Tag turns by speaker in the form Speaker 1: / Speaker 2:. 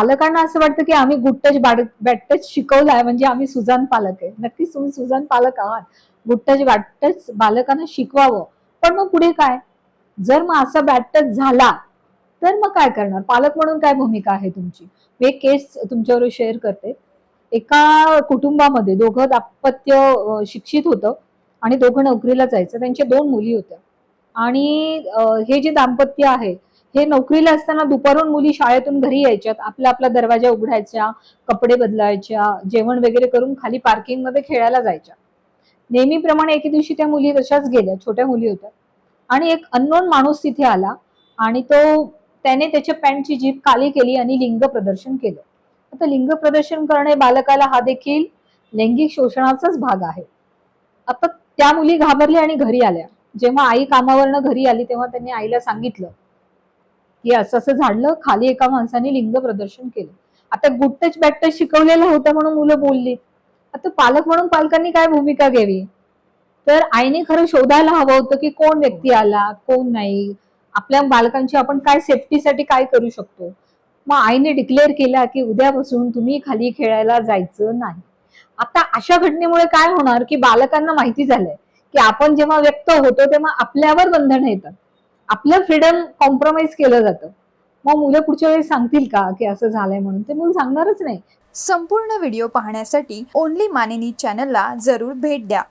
Speaker 1: पालकांना असं वाटतं की आम्ही गुड टच बॅड टच शिकवलाय म्हणजे आम्ही सुजाण पालक आहे. नक्कीच तुम्ही सुजाण पालक आहात. गुड टच बॅड टच बालकांना शिकवावं. पण मग पुढे काय? जर मग असा बॅड टच झाला तर मग काय करणार? पालक म्हणून काय भूमिका आहे तुमची? मी एक केस तुमच्याबरोबर शेअर करते. एका कुटुंबामध्ये दोघं दाम्पत्य शिक्षित होतं आणि दोघं नोकरीला जायचं. त्यांच्या 2 मुली होत्या. आणि हे जे दाम्पत्य आहे, हे नोकरीला असताना दुपारून मुली शाळेतून घरी यायच्यात. आपला आपला दरवाजा उघडायच्या, कपडे बदलायच्या, जेवण वगैरे करून खाली पार्किंगमध्ये खेळायला जायच्या. नेहमीप्रमाणे एके दिवशी त्या मुली तशाच गेल्या, छोट्या मुली होत्या. आणि एक अननोन माणूस तिथे आला आणि त्याने त्याच्या पॅन्टची जीभ काली केली आणि लिंग प्रदर्शन केलं. आता लिंग प्रदर्शन करणे बालकाला हा देखील लैंगिक शोषणाचाच भाग आहे. आता त्या मुली घाबरल्या आणि घरी आल्या. जेव्हा आई कामावरनं घरी आली तेव्हा त्यांनी आईला सांगितलं की असं असं झालं, खाली एका माणसाने लिंग प्रदर्शन केलं. आता गुड टच बॅड टच शिकवलेलं होतं म्हणून मुलं बोलली. आता पालक म्हणून पालकांनी काय भूमिका घ्यावी? तर आईने खरं शोधायला हवं होतं की कोण व्यक्ती आला, कोण नाही, आपल्या बालकांची आपण काय सेफ्टीसाठी काय करू शकतो. मग आईने डिक्लेअर केला की उद्यापासून तुम्ही खाली खेळायला जायचं नाही. आता अशा घटनेमुळे काय होणार की बालकांना माहिती झालंय की आपण जेव्हा व्यक्त होतो तेव्हा आपल्यावर बंधन येतात, आपलं फ्रीडम कॉम्प्रोमाइज केलं जातं. मग मुलं पुढच्या वेळेस सांगतील का की असं झालंय म्हणून? ते मूल सांगणारच नाही.
Speaker 2: संपूर्ण व्हिडिओ पाहण्यासाठी ओनली मानिनी चॅनलला जरूर भेट द्या.